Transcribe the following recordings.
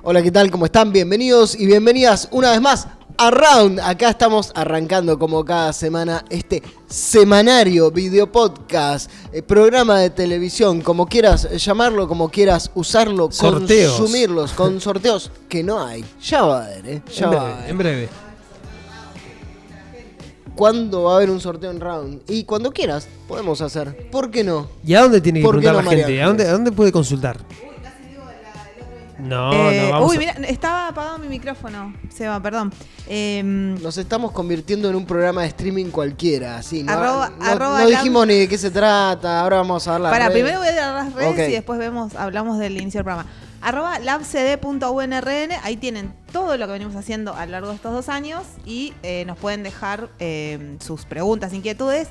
Hola, ¿qué tal? ¿Cómo están? Bienvenidos y bienvenidas una vez más a Round. Acá estamos arrancando como cada semana este semanario, video podcast, programa de televisión, como quieras llamarlo, como quieras usarlo, sorteos. Consumirlos con sorteos que no hay. Ya va a haber, Ya va a haber. En breve. ¿Cuándo va a haber un sorteo en Round? Y cuando quieras, podemos hacer. ¿Por qué no? ¿Y a dónde tiene que preguntar no, la gente? ¿A dónde puede consultar? No, vamos. Uy, mira, estaba apagado mi micrófono, Seba, perdón. Nos estamos convirtiendo en un programa de streaming cualquiera, así. No dijimos ni de qué se trata, ahora vamos a dar las redes. Primero voy a dar las redes Okay. y después hablamos del inicio del programa. @labcd.unrn, ahí tienen todo lo que venimos haciendo a lo largo de estos 2 años y nos pueden dejar sus preguntas, inquietudes.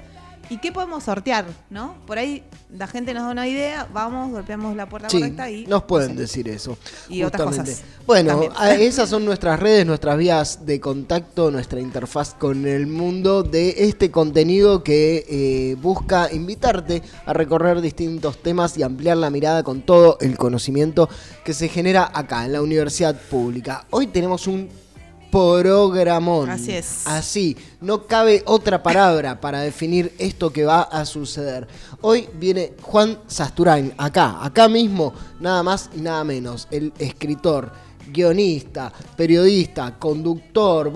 ¿Y qué podemos sortear, no? Por ahí la gente nos da una idea, vamos, golpeamos la puerta correcta y... nos pueden decir eso. Y otras cosas. Bueno, esas son nuestras redes, nuestras vías de contacto, nuestra interfaz con el mundo de este contenido que busca invitarte a recorrer distintos temas y ampliar la mirada con todo el conocimiento que se genera acá en la universidad pública. Hoy tenemos un programón. Así es. Así, no cabe otra palabra para definir esto que va a suceder. Hoy viene Juan Sasturain, acá mismo, nada más y nada menos, el escritor, guionista, periodista, conductor,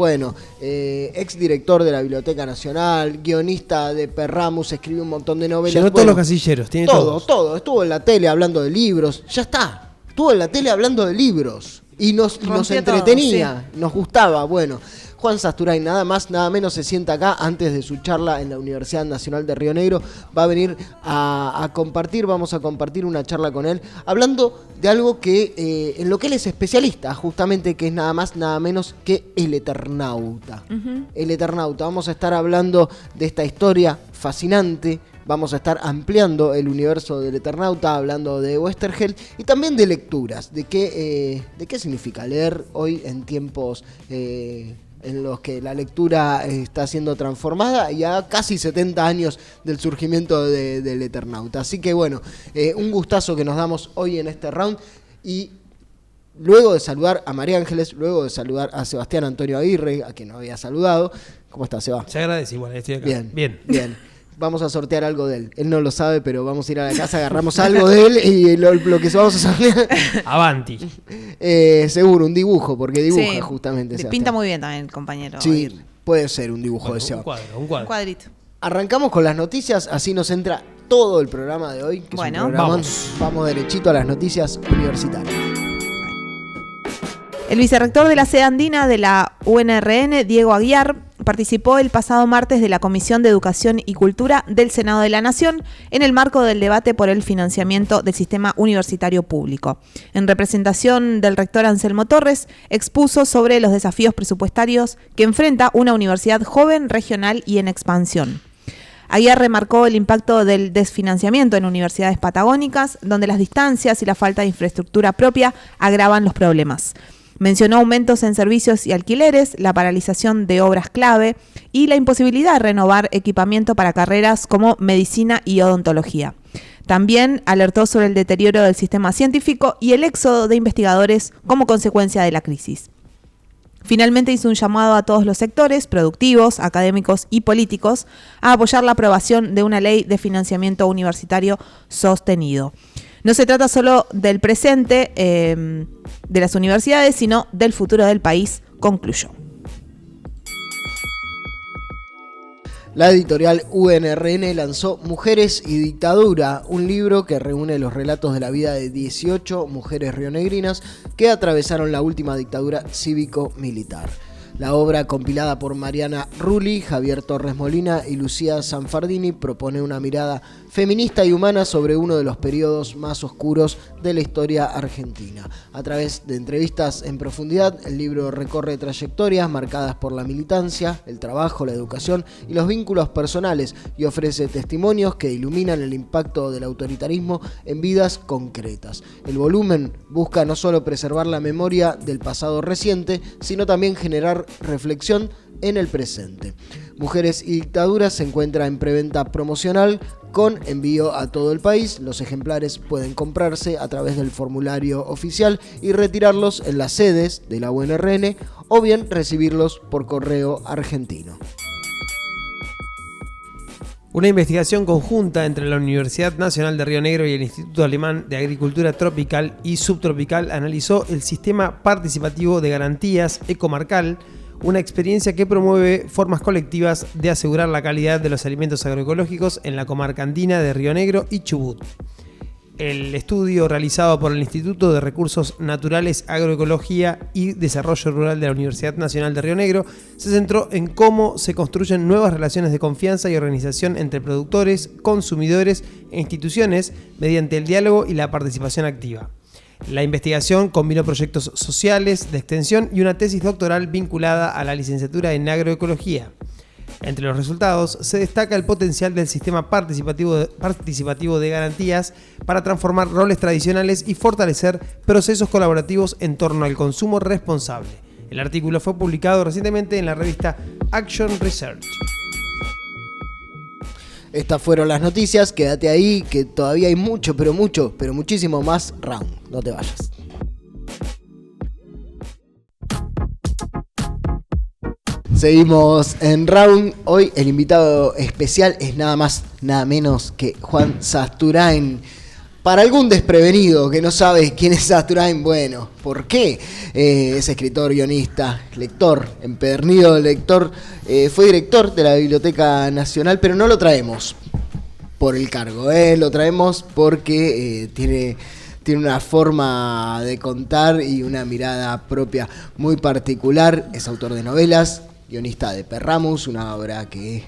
exdirector de la Biblioteca Nacional, guionista de Perramus, escribió un montón de novelas. Llenó todos los casilleros, tiene todo. Estuvo en la tele hablando de libros, ya está. Estuvo en la tele hablando de libros. Y nos entretenía, todo, sí. Nos gustaba. Juan Sasturain, nada más, nada menos, se sienta acá antes de su charla en la Universidad Nacional de Río Negro. Va a venir a compartir, vamos a compartir una charla con él, hablando de algo que en lo que él es especialista, justamente, que es nada más, nada menos que el Eternauta. Uh-huh. El Eternauta. Vamos a estar hablando de esta historia fascinante. Vamos a estar ampliando el universo del Eternauta, hablando de Westergeld y también de lecturas, de qué significa leer hoy en tiempos en los que la lectura está siendo transformada y a casi 70 años del surgimiento del Eternauta. Así que un gustazo que nos damos hoy en este round y... Luego de saludar a María Ángeles, luego de saludar a Sebastián Antonio Aguirre, a quien no había saludado. ¿Cómo estás, Seba? Se agradece, igual, estoy acá. Bien. Vamos a sortear algo de él. Él no lo sabe, pero vamos a ir a la casa, agarramos algo de él y lo que vamos a sortear... Avanti. Seguro, un dibujo, porque dibuja justamente. Sebastián. Pinta muy bien también el compañero. Sí, Aguirre. Puede ser un dibujo de Seba. Un cuadrito. Arrancamos con las noticias, así nos entra todo el programa de hoy. Que es un programón. Vamos derechito a las noticias universitarias. El vicerrector de la sede andina de la UNRN, Diego Aguiar, participó el pasado martes de la Comisión de Educación y Cultura del Senado de la Nación en el marco del debate por el financiamiento del sistema universitario público. En representación del rector Anselmo Torres, expuso sobre los desafíos presupuestarios que enfrenta una universidad joven, regional y en expansión. Aguiar remarcó el impacto del desfinanciamiento en universidades patagónicas, donde las distancias y la falta de infraestructura propia agravan los problemas. Mencionó aumentos en servicios y alquileres, la paralización de obras clave y la imposibilidad de renovar equipamiento para carreras como medicina y odontología. También alertó sobre el deterioro del sistema científico y el éxodo de investigadores como consecuencia de la crisis. Finalmente hizo un llamado a todos los sectores, productivos, académicos y políticos, a apoyar la aprobación de una ley de financiamiento universitario sostenido. No se trata solo del presente de las universidades, sino del futuro del país, concluyó. La editorial UNRN lanzó Mujeres y Dictadura, un libro que reúne los relatos de la vida de 18 mujeres rionegrinas que atravesaron la última dictadura cívico-militar. La obra, compilada por Mariana Rulli, Javier Torres Molina y Lucía Sanfardini, propone una mirada feminista y humana sobre uno de los periodos más oscuros de la historia argentina. A través de entrevistas en profundidad, el libro recorre trayectorias marcadas por la militancia, el trabajo, la educación y los vínculos personales y ofrece testimonios que iluminan el impacto del autoritarismo en vidas concretas. El volumen busca no solo preservar la memoria del pasado reciente, sino también generar reflexión en el presente. Mujeres y dictaduras se encuentra en preventa promocional con envío a todo el país. Los ejemplares pueden comprarse a través del formulario oficial y retirarlos en las sedes de la UNRN o bien recibirlos por correo argentino. Una investigación conjunta entre la Universidad Nacional de Río Negro y el Instituto Alemán de Agricultura Tropical y Subtropical analizó el sistema participativo de garantías ecomarcal, una experiencia que promueve formas colectivas de asegurar la calidad de los alimentos agroecológicos en la comarca andina de Río Negro y Chubut. El estudio realizado por el Instituto de Recursos Naturales, Agroecología y Desarrollo Rural de la Universidad Nacional de Río Negro se centró en cómo se construyen nuevas relaciones de confianza y organización entre productores, consumidores e instituciones mediante el diálogo y la participación activa. La investigación combinó proyectos sociales, de extensión y una tesis doctoral vinculada a la licenciatura en agroecología. Entre los resultados se destaca el potencial del sistema participativo de garantías para transformar roles tradicionales y fortalecer procesos colaborativos en torno al consumo responsable. El artículo fue publicado recientemente en la revista Action Research. Estas fueron las noticias, quédate ahí que todavía hay mucho, pero muchísimo más round. No te vayas. Seguimos en Round. Hoy el invitado especial es nada más, nada menos que Juan Sasturain. Para algún desprevenido que no sabe quién es Sasturain, bueno, ¿por qué? Es escritor, guionista, lector, empedernido lector. Fue director de la Biblioteca Nacional, pero no lo traemos por el cargo, lo traemos porque tiene una forma de contar y una mirada propia muy particular. Es autor de novelas, guionista de Perramus, una obra que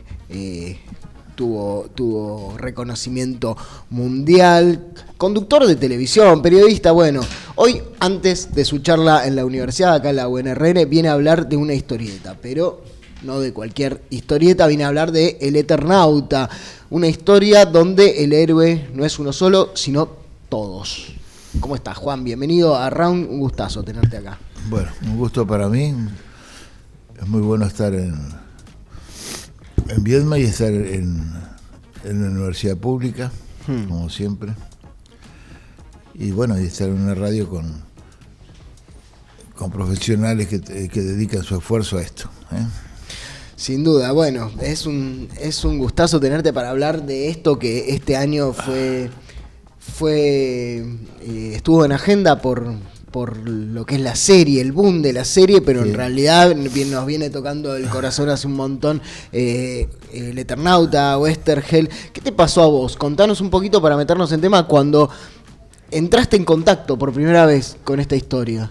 tuvo reconocimiento mundial, conductor de televisión, periodista. Bueno, hoy, antes de su charla en la universidad, acá en la UNRN, viene a hablar de una historieta, pero no de cualquier historieta, viene a hablar de El Eternauta, una historia donde el héroe no es uno solo, sino todos. ¿Cómo estás, Juan? Bienvenido a Round, un gustazo tenerte acá. Bueno, un gusto para mí. Es muy bueno estar en Viedma y estar en la universidad pública, como siempre. Y bueno, y estar en una radio con profesionales que dedican su esfuerzo a esto. Sin duda, bueno, es un gustazo tenerte para hablar de esto que este año estuvo en agenda por lo que es la serie, el boom de la serie, pero sí, en realidad nos viene tocando el corazón hace un montón El Eternauta, Westergel. ¿Qué te pasó a vos? Contanos un poquito para meternos en tema cuando entraste en contacto por primera vez con esta historia.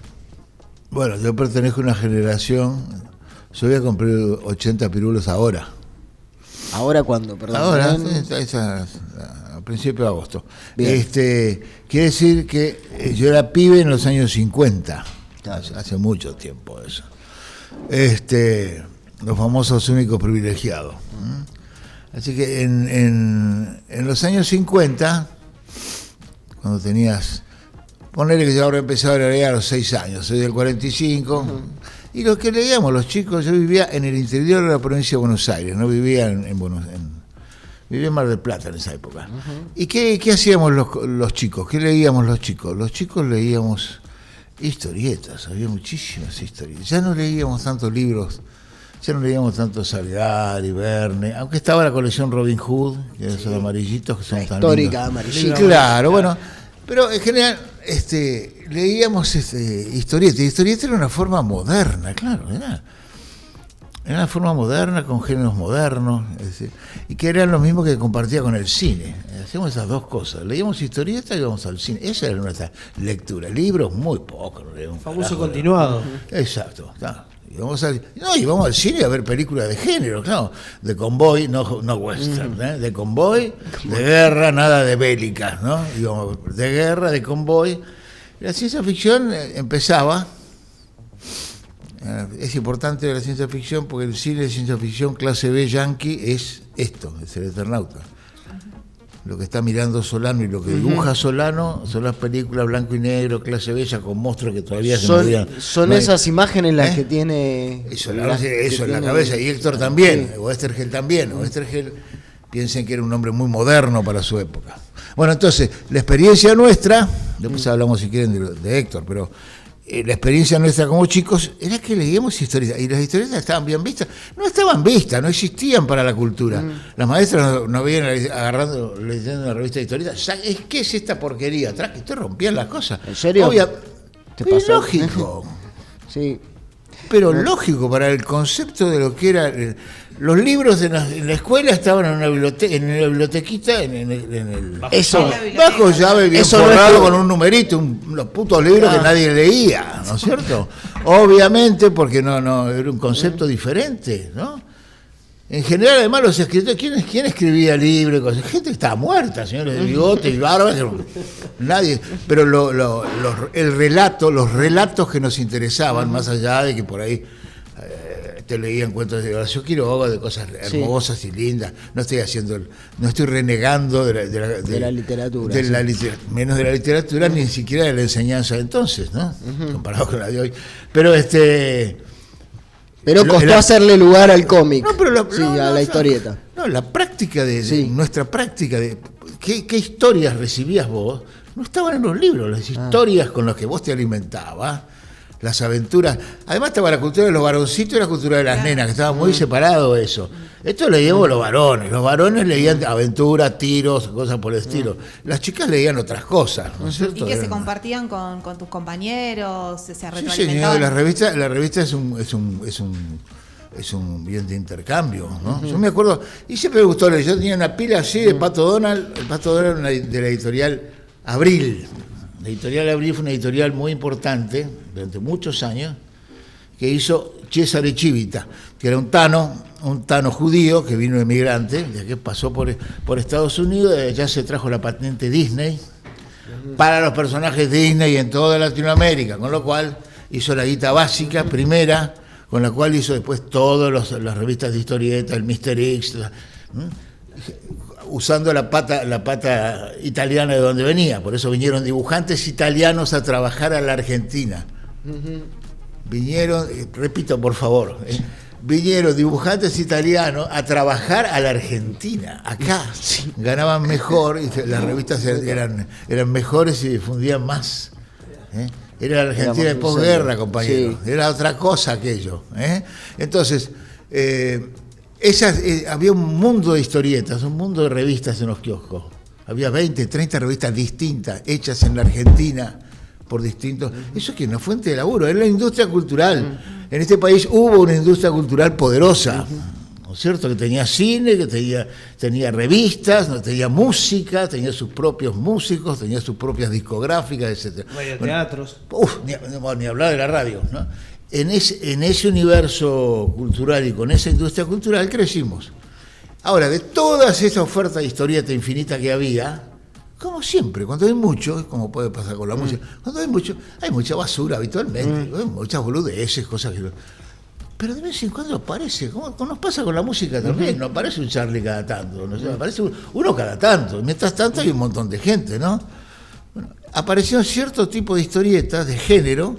Bueno, yo pertenezco a una generación, yo voy a cumplir 80 pirulos ahora. ¿Ahora cuándo? Perdón. Ahora, a principios de agosto. Quiere decir que yo era pibe en los años 50, hace mucho tiempo eso. Los famosos únicos privilegiados. Así que en los años 50, cuando tenías, ponele que yo ahora empezaba a leer a los 6 años, soy del 45, y lo que leíamos los chicos, yo vivía en el interior de la provincia de Buenos Aires, no vivía vivía en Mar del Plata en esa época. ¿Y qué hacíamos los chicos? ¿Qué leíamos los chicos? Los chicos leíamos historietas, había muchísimas historietas. Ya no leíamos tantos libros, ya no leíamos tanto Salgari, Verne, aunque estaba la colección Robin Hood, que esos amarillitos que son tan histórica, lindos. amarillita. Claro, bueno, pero en general leíamos historietas. Historieta era una forma moderna, claro, era una forma moderna, con géneros modernos, y que eran lo mismo que compartía con el cine. Hacíamos esas dos cosas. Leíamos historietas y íbamos al cine. Esa era nuestra lectura. Libros, muy poco. Famoso continuado. Exacto. Claro. Íbamos al cine a ver películas de género, claro. De convoy, no western. De convoy, de guerra, nada de bélicas, ¿no? Íbamos de guerra, de convoy. La ciencia ficción empezaba. Es importante la ciencia ficción porque el cine de ciencia ficción clase B yankee es esto, es El Eternauta. lo que está mirando Solano y lo que dibuja Solano son las películas blanco y negro, clase bella, con monstruos que todavía se movían. Son esas imágenes las que tiene... Eso en la cabeza, y Héctor también, o Estergel también. O Estergel, piensen que era un hombre muy moderno para su época. Bueno, entonces, la experiencia nuestra, después hablamos si quieren de Héctor, pero... la experiencia nuestra como chicos era que leíamos historietas, y las historietas estaban bien vistas. No estaban vistas, no existían para la cultura. Las maestras no veían leyendo una revista de historietas. ¿Qué es esta porquería? Que te rompían las cosas. ¿En serio? Es lógico. Sí. Pero lógico para el concepto de lo que era... Los libros en la escuela estaban en una bibliotequita, en el bajo llave, bien forrado, con un numerito, los putos libros que nadie leía, ¿no es cierto? Obviamente, porque no era un concepto diferente, ¿no? En general, además, los escritores, ¿quién escribía libros? Gente que estaba muerta, señores de bigote y barba, nadie. Pero los relatos que nos interesaban, más allá de que por ahí te leían cuentos de Horacio Quiroga, de cosas hermosas y lindas. No estoy renegando de la literatura. Menos de la literatura, ni siquiera de la enseñanza de entonces, ¿no? Comparado con la de hoy. Pero costó hacerle lugar al cómic, a la historieta. No, la práctica nuestra práctica de qué historias recibías vos, no estaban en los libros, las historias con las que vos te alimentabas, las aventuras. Además estaba la cultura de los varoncitos y la cultura de las nenas, que estaba muy separado eso. Esto leíamos los varones leían aventuras, tiros, cosas por el estilo. Las chicas leían otras cosas, ¿no es cierto? Y que se compartían con tus compañeros, se retroalimentaban. Sí, señor, la revista es un bien de intercambio, ¿no? Yo me acuerdo, y siempre me gustó leer, yo tenía una pila así de Pato Donald. El Pato Donald era de la editorial Abril. La editorial Abril fue una editorial muy importante durante muchos años, que hizo Cesare Civita, que era un tano judío que vino emigrante, de que pasó por Estados Unidos, y allá se trajo la patente Disney para los personajes Disney en toda Latinoamérica, con lo cual hizo la guita básica primera, con la cual hizo después todas las revistas de historieta, el Mr. X, usando la pata italiana de donde venía. Por eso vinieron dibujantes italianos a trabajar a la Argentina. Vinieron, repito por favor, vinieron dibujantes italianos a trabajar a la Argentina. Acá ganaban mejor y las revistas eran mejores y difundían más. Era la Argentina de posguerra, compañero. Sí. Era otra cosa aquello. Entonces, había un mundo de historietas, un mundo de revistas en los kioscos. Había 20, 30 revistas distintas, hechas en la Argentina por distintos... Eso que es una fuente de laburo, es la industria cultural. En este país hubo una industria cultural poderosa, ¿no es cierto? Que tenía cine, que tenía revistas, tenía música, tenía sus propios músicos, tenía sus propias discográficas, etc. Teatros. Ni hablar de la radio, ¿no? En ese universo cultural y con esa industria cultural crecimos. Ahora, de todas esas ofertas de historieta infinita que había, como siempre, cuando hay mucho, como puede pasar con la música, cuando hay mucha basura habitualmente, hay muchas boludeces, cosas que... Pero de vez en cuando aparece, como nos pasa con la música también, no aparece un Charlie cada tanto, ¿no? Aparece uno cada tanto, mientras tanto hay un montón de gente, ¿no? Bueno, aparecieron cierto tipo de historietas de género,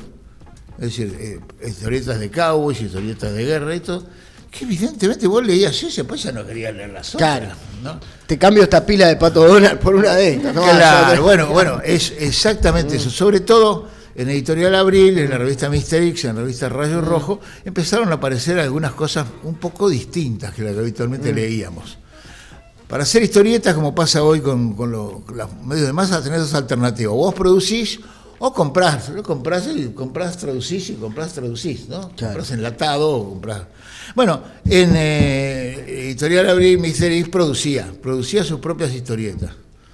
es decir, historietas de cowboys, historietas de guerra y todo, que evidentemente vos leías eso y después ya no querías leer las otras. Claro, ¿no? Te cambio esta pila de Pato Donald por una de estas, ¿no? Claro, bueno, es exactamente eso. Sobre todo en Editorial Abril, en la revista Mr. X, en la revista Rayo Rojo, empezaron a aparecer algunas cosas un poco distintas que las que habitualmente leíamos. Para hacer historietas, como pasa hoy con los medios de masa, tenés dos alternativas. Vos producís o comprás, traducís, ¿no? Claro. Comprás enlatado o comprás... Bueno, en Editorial Abril, Mr. X producía sus propias historietas.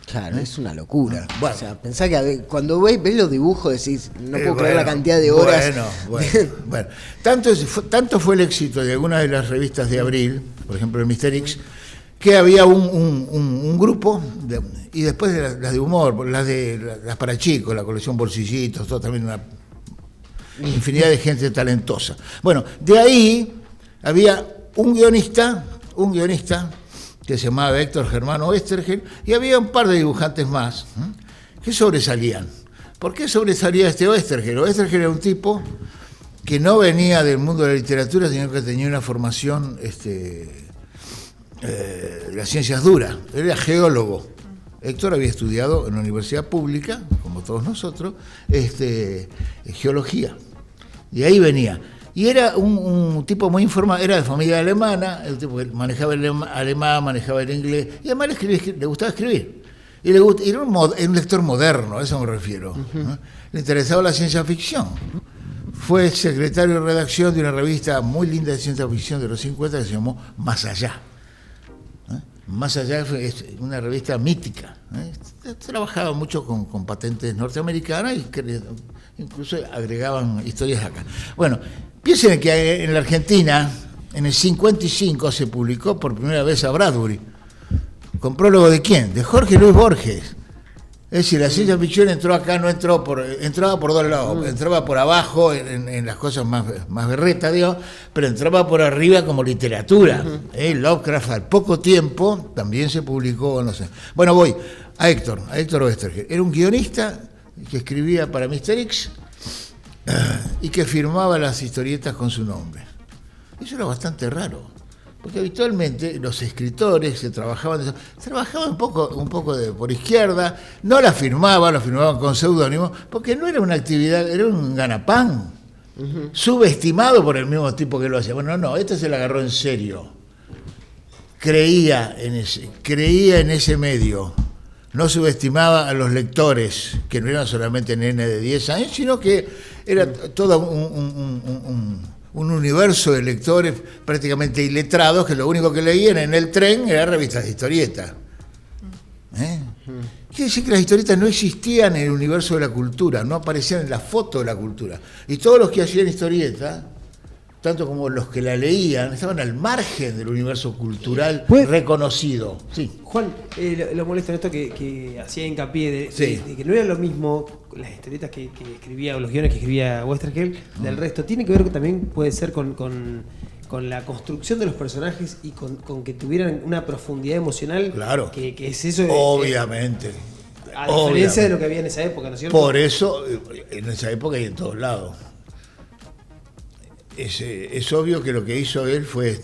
Claro, es una locura. Bueno, o sea, pensá que cuando ves los dibujos decís, no puedo creer la cantidad de horas. Bueno. Tanto fue el éxito de algunas de las revistas de Abril, por ejemplo el Mr. X, que había un grupo, y después de las de humor, las para chicos, la colección Bolsillitos, todo también una infinidad de gente talentosa. Bueno, de ahí había un guionista que se llamaba Héctor Germano Oestergel, y había un par de dibujantes más que sobresalían. ¿Por qué sobresalía este Oestergel? Oestergel era un tipo que no venía del mundo de la literatura, sino que tenía una formación de las ciencias duras. Él era geólogo. Héctor había estudiado en la universidad pública, como todos nosotros, geología. Y ahí venía. Y era un tipo muy informado, era de familia alemana, el tipo que manejaba el alemán, manejaba el inglés, y además le gustaba escribir. Y era un lector moderno, a eso me refiero. ¿No? Le interesaba la ciencia ficción. Fue secretario de redacción de una revista muy linda de ciencia ficción de los 50 que se llamó Más Allá. Más Allá es una revista mítica. Trabajaba mucho con patentes norteamericanas y incluso agregaban historias acá. Bueno, piensen que en la Argentina, en el 55, se publicó por primera vez a Bradbury. ¿Con prólogo de quién? De Jorge Luis Borges. Es decir, la ciencia ficción entró acá, entraba por dos lados, entraba por abajo en las cosas más berretas, digo, pero entraba por arriba como literatura. Lovecraft al poco tiempo también se publicó, no sé. Bueno, voy a Héctor Oestergel. Era un guionista que escribía para Mr. X y que firmaba las historietas con su nombre. Eso era bastante raro. Porque habitualmente los escritores que trabajaban un poco por izquierda, no la firmaban con seudónimo, porque no era una actividad, era un ganapán, subestimado por el mismo tipo que lo hacía. Bueno, no, este se la agarró en serio. Creía en ese medio, no subestimaba a los lectores, que no eran solamente nenes de 10 años, sino que era todo un universo de lectores prácticamente iletrados que lo único que leían en el tren eran revistas de historietas. Quiere decir que las historietas no existían en el universo de la cultura, no aparecían en la foto de la cultura. Y todos los que hacían historietas, tanto como los que la leían, estaban al margen del universo cultural reconocido. Sí. Juan, lo molesto en esto que hacía hincapié de que no era lo mismo las historietas que escribía, o los guiones que escribía Oestergel del resto. Tiene que ver también, puede ser, con la construcción de los personajes y con que tuvieran una profundidad emocional. Claro. Que es eso. Obviamente. A diferencia de lo que había en esa época, ¿no es cierto? Por eso, en esa época y en todos lados. Es obvio que lo que hizo él fue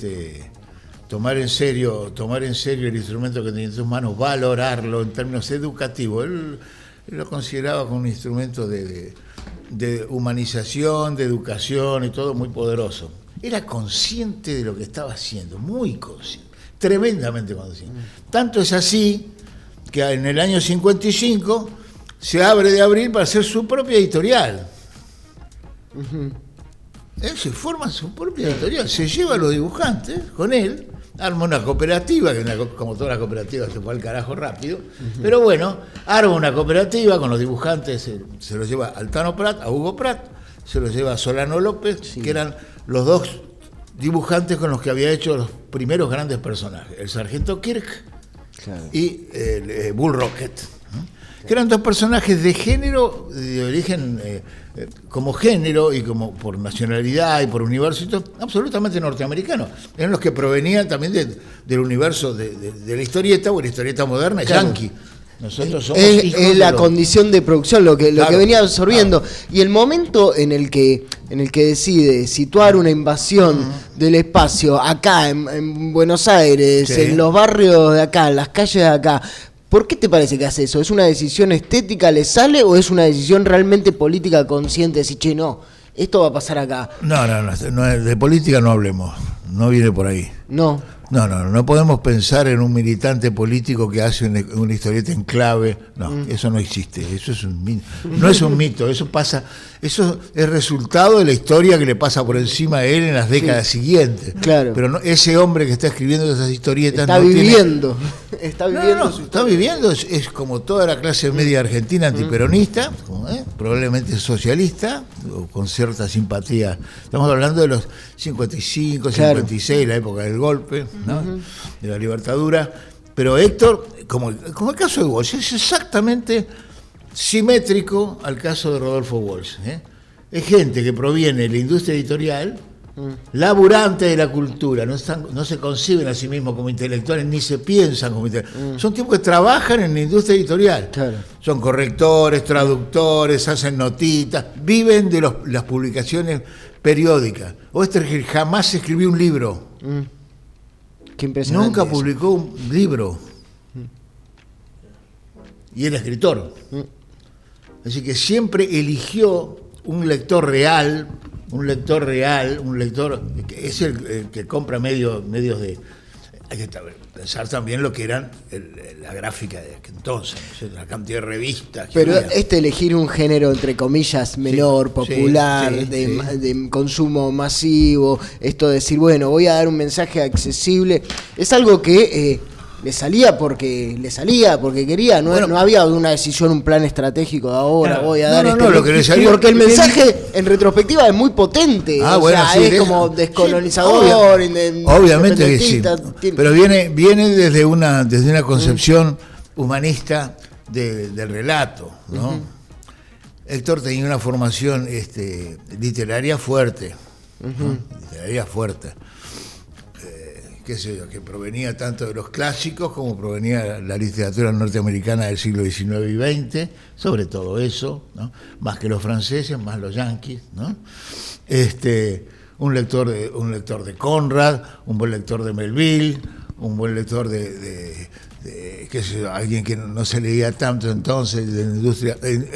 tomar en serio el instrumento que tenía en sus manos, valorarlo en términos educativos. Él lo consideraba como un instrumento de humanización, de educación y todo muy poderoso. Era consciente de lo que estaba haciendo, muy consciente, tremendamente consciente. Tanto es así que en el año 55 se abre de abril para hacer su propia editorial. Él se forma su propia editorial, se lleva a los dibujantes con él, arma una cooperativa, que como todas las cooperativas se fue al carajo rápido, pero bueno, arma una cooperativa con los dibujantes, se los lleva a Altano Prat, a Hugo Pratt, se los lleva a Solano López, que eran los dos dibujantes con los que había hecho los primeros grandes personajes, el Sargento Kirk y el Bull Rocket, que eran dos personajes de género, de origen como género y como por nacionalidad y por universo, absolutamente norteamericano. Eran los que provenían también del universo de la historieta o la historieta moderna yankee. Nosotros somos es la condición de producción lo que venía absorbiendo. Y el momento en el que decide situar una invasión del espacio acá en Buenos Aires, en los barrios de acá, en las calles de acá, ¿por qué te parece que hace eso? ¿Es una decisión estética, le sale, o es una decisión realmente política consciente? Decir, che, no, esto va a pasar acá. No, de política no hablemos, no viene por ahí. No podemos pensar en un militante político que hace una historieta en clave. No, eso no existe. Eso es un mito. No es un mito, eso es resultado de la historia que le pasa por encima a él en las décadas siguientes. Claro. Pero ese hombre que está escribiendo esas historietas está viviendo. Es como toda la clase media argentina antiperonista, probablemente socialista, o con cierta simpatía. Estamos hablando de los 55, 56, la época del golpe, ¿no? De la libertadura. Pero Héctor, como el caso de Walsh, es exactamente simétrico al caso de Rodolfo Walsh. Es gente que proviene de la industria editorial, laburantes de la cultura, no se conciben a sí mismos como intelectuales, ni se piensan como intelectuales. Son tipos que trabajan en la industria editorial. Claro. Son correctores, traductores, hacen notitas, viven de las publicaciones periódicas. Oestergeld jamás escribió un libro. Qué impresionante. Nunca eso. publicó un libro. Y era escritor. Así que siempre eligió un lector real, un lector que es el que compra medios de... Hay que pensar también lo que eran la gráfica de entonces, ¿no? La cantidad de revistas. Pero elegir un género, entre comillas, menor, popular, de consumo masivo, esto de decir, bueno, voy a dar un mensaje accesible, es algo que le salía porque quería, no había una decisión, un plan estratégico de ahora, claro, voy a dar lo que le salió, porque el mensaje en retrospectiva es muy potente, es como descolonizador, obviamente que sí, pero viene desde una concepción humanista del relato, ¿no? Héctor tenía una formación literaria fuerte, ¿no? Literaria fuerte. Qué sé yo, que provenía tanto de los clásicos como provenía la literatura norteamericana del siglo XIX y XX, sobre todo eso, ¿no? Más que los franceses, más los yanquis, ¿no? Un lector de Conrad, un buen lector de Melville, un buen lector de qué sé yo, alguien que no se leía tanto entonces de la industria, en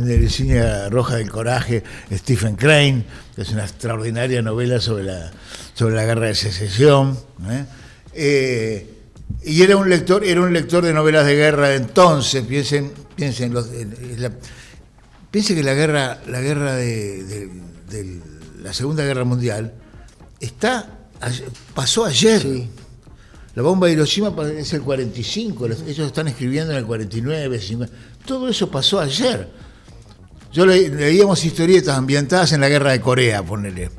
el cine Roja del Coraje, Stephen Crane, que es una extraordinaria novela sobre la guerra de secesión, y era un lector de novelas de guerra de entonces. Piensen que la guerra de la Segunda Guerra Mundial pasó ayer. Sí. La bomba de Hiroshima es el 45, ellos están escribiendo en el 49, 50. Todo eso pasó ayer. Leíamos historietas ambientadas en la guerra de Corea, ponele.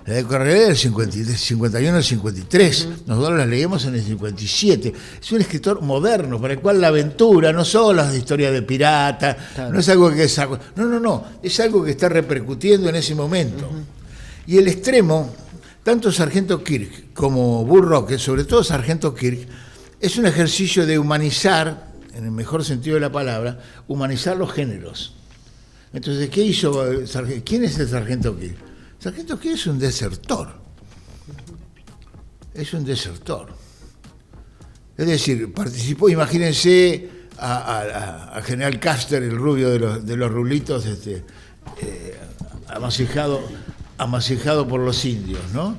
La de Corea del 51 al 53. Nosotros las leíamos en el 57. Es un escritor moderno, para el cual la aventura no son las historias de pirata, claro. No es algo que no. Es algo que está repercutiendo en ese momento. Y el extremo, tanto Sargento Kirk como Bull Rocket, sobre todo Sargento Kirk, es un ejercicio de humanizar, en el mejor sentido de la palabra, humanizar los géneros. Entonces, ¿qué hizo? ¿Quién es el Sargento Kirk? Sargento Kirk es un desertor. Es un desertor. Es decir, participó, imagínense a General Custer, el rubio de los rulitos, amasijado por los indios, ¿no?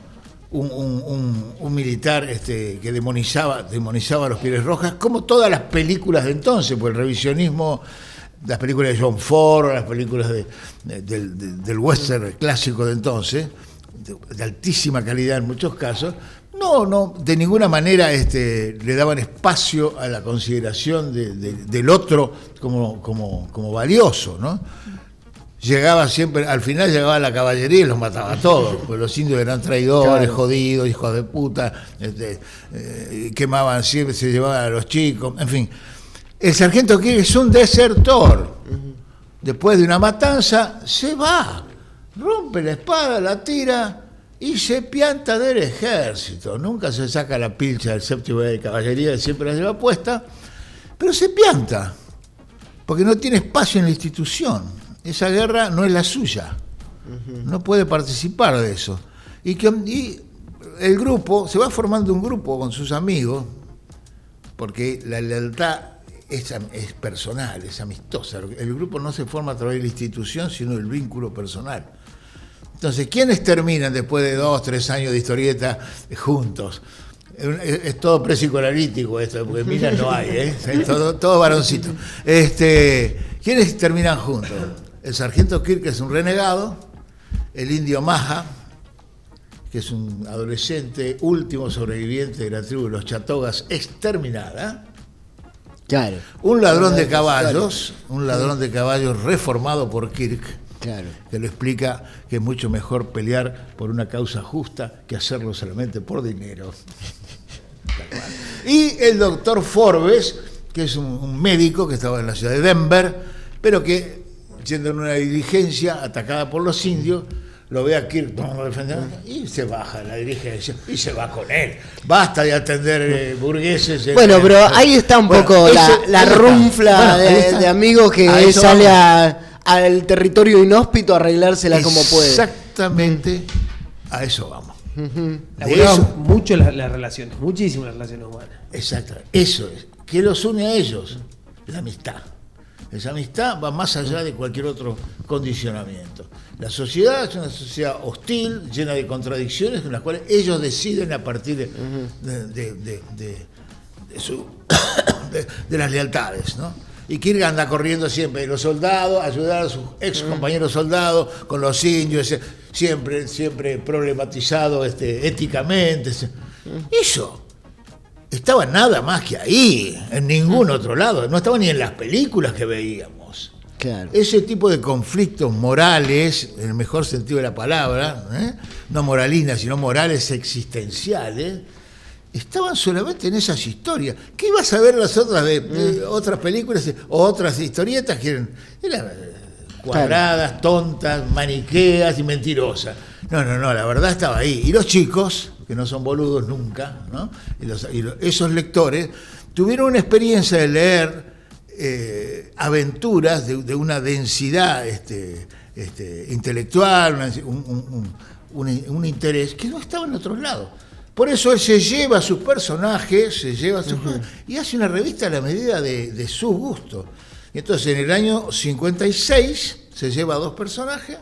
Un militar que demonizaba a los Pieles Rojas, como todas las películas de entonces, pues el revisionismo, las películas de John Ford, las películas del western clásico de entonces, de altísima calidad en muchos casos, no, de ninguna manera le daban espacio a la consideración del otro como valioso, ¿no? Llegaba siempre, al final llegaba la caballería y los mataba a todos, pues los indios eran traidores, claro. Jodidos, hijos de puta, quemaban siempre, se llevaban a los chicos, en fin. El sargento Kirk es un desertor. Después de una matanza, se va, rompe la espada, la tira y se pianta del ejército. Nunca se saca la pilcha del séptimo de caballería, siempre la lleva puesta, pero se pianta, porque no tiene espacio en la institución. Esa guerra no es la suya, no puede participar de eso. Y el grupo, se va formando un grupo con sus amigos, porque la lealtad es personal, es amistosa. El grupo no se forma a través de la institución, sino el vínculo personal. Entonces, ¿quiénes terminan después de 2, 3 años de historieta juntos? Es todo psicoanalítico esto, porque mira, no hay, todo varoncito. ¿Quiénes terminan juntos? El sargento Kirk, que es un renegado, el indio Maja, que es un adolescente último sobreviviente de la tribu de los Chatogas exterminada. Claro. Un ladrón de caballos, reformado por Kirk, claro. Que le explica que es mucho mejor pelear por una causa justa que hacerlo solamente por dinero. Y el doctor Forbes, que es un médico que estaba en la ciudad de Denver, pero que, siendo en una diligencia atacada por los indios, lo ve a Kirk y se baja la dirigencia y se va con él. Basta de atender burgueses. Bueno, pero ahí está un poco la runfla de amigos que sale al territorio inhóspito a arreglársela como puede. Exactamente, a eso vamos. Laburamos mucho las relaciones, muchísimas las relaciones humanas. Exacto, eso es. ¿Qué los une a ellos? La amistad. Esa amistad va más allá de cualquier otro condicionamiento. La sociedad es una sociedad hostil, llena de contradicciones, en las cuales ellos deciden a partir de las lealtades, ¿no? Y Kirk anda corriendo siempre de los soldados, ayudar a sus ex compañeros soldados, con los indios, siempre problematizado éticamente. Eso estaba nada más que ahí, en ningún otro lado, no estaba ni en las películas que veíamos. Claro. Ese tipo de conflictos morales, en el mejor sentido de la palabra, no moralinas, sino morales existenciales, estaban solamente en esas historias. ¿Qué ibas a ver las otras de otras películas o otras historietas que eran cuadradas, tontas, maniqueas y mentirosas? No, la verdad estaba ahí. Y los chicos, que no son boludos nunca, ¿no? Esos lectores tuvieron una experiencia de leer aventuras de una densidad intelectual, un interés que no estaba en otros lados. Por eso él se lleva a sus personajes, y hace una revista a la medida de su gusto. Y entonces en el año 56 se lleva a 2 personajes,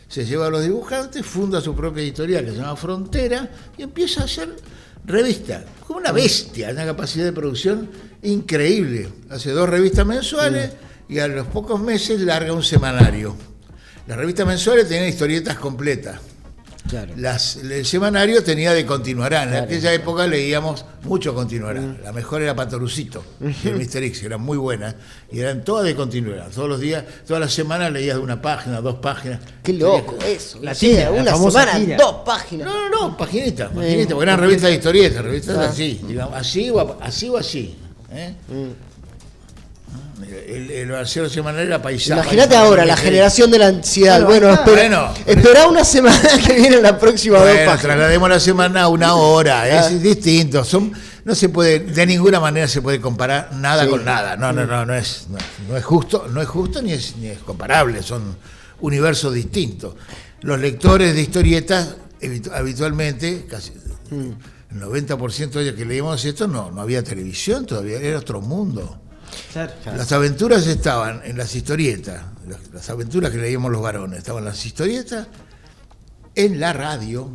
se lleva a los dibujantes, funda su propia editorial que se llama Frontera y empieza a hacer revistas, como una bestia, una capacidad de producción increíble. Hace 2 revistas mensuales y a los pocos meses larga un semanario. Las revistas mensuales tenían historietas completas. Claro. El semanario tenía de Continuarán. En aquella época leíamos mucho Continuarán. La mejor era Patorucito, el Mr. X, eran muy buenas. Y eran todas de Continuarán. Todos los días, todas las semanas leías de una página, 2 páginas. Qué loco eso. La tira, una la famosa semana, tira. 2 páginas. No, paginitas, porque eran revistas de historietas, revistas así, digamos, así o así. El arcero semanal era paisaje. Imagínate ahora la generación de la ansiedad. Bueno, espera una semana que viene la próxima 2 páginas. Traslademos la semana a 1 hora, es distinto. No se puede, de ninguna manera se puede comparar nada con nada. No es justo, ni es comparable, son universos distintos. Los lectores de historietas habitualmente, casi el 90% de ellos que leíamos esto, no había televisión todavía, era otro mundo. Claro. Las aventuras estaban en las historietas, las aventuras que leíamos los varones, estaban en las historietas, en la radio.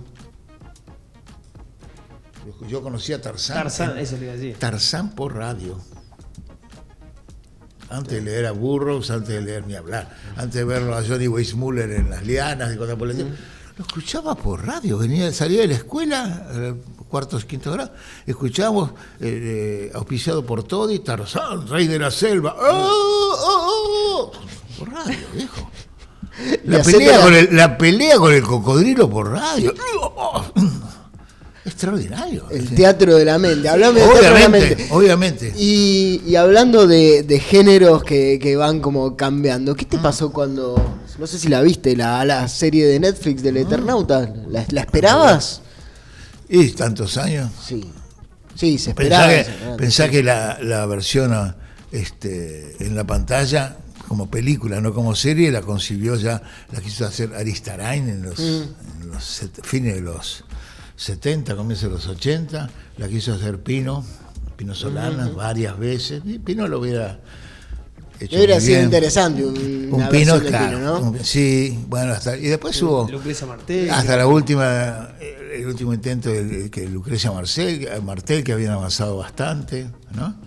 Yo conocía a Tarzán. Eso le iba a decir. Tarzán por radio. Antes de leer a Burroughs, antes de leer ni hablar, antes de verlo a Johnny Weissmuller en Las Lianas y cosas por el estilo. Lo escuchaba por radio, salía de la escuela, cuartos, quinto grado, escuchábamos auspiciado por Toddy, Tarzán, rey de la selva. Por radio, viejo. La pelea con el cocodrilo por radio. Extraordinario. El teatro de la mente. Hablame de teatro de la mente. Obviamente. Y hablando de géneros que van como cambiando, ¿qué te pasó cuando, no sé si la viste, la serie de Netflix del Eternauta? ¿La esperabas? Y tantos años. Sí, se esperaba. Pensá que la versión en la pantalla, como película, no como serie, la concibió ya, la quiso hacer Aristarain en los fines de los 70, comienzo de los 80, la quiso hacer Pino Solanas varias veces, y Pino lo hubiera hecho hubiera muy sido bien. interesante un Pino, claro, ¿no? Sí, bueno, y después hubo Lucrecia Martel, hasta el último intento que Lucrecia Martel, que habían avanzado bastante, ¿no?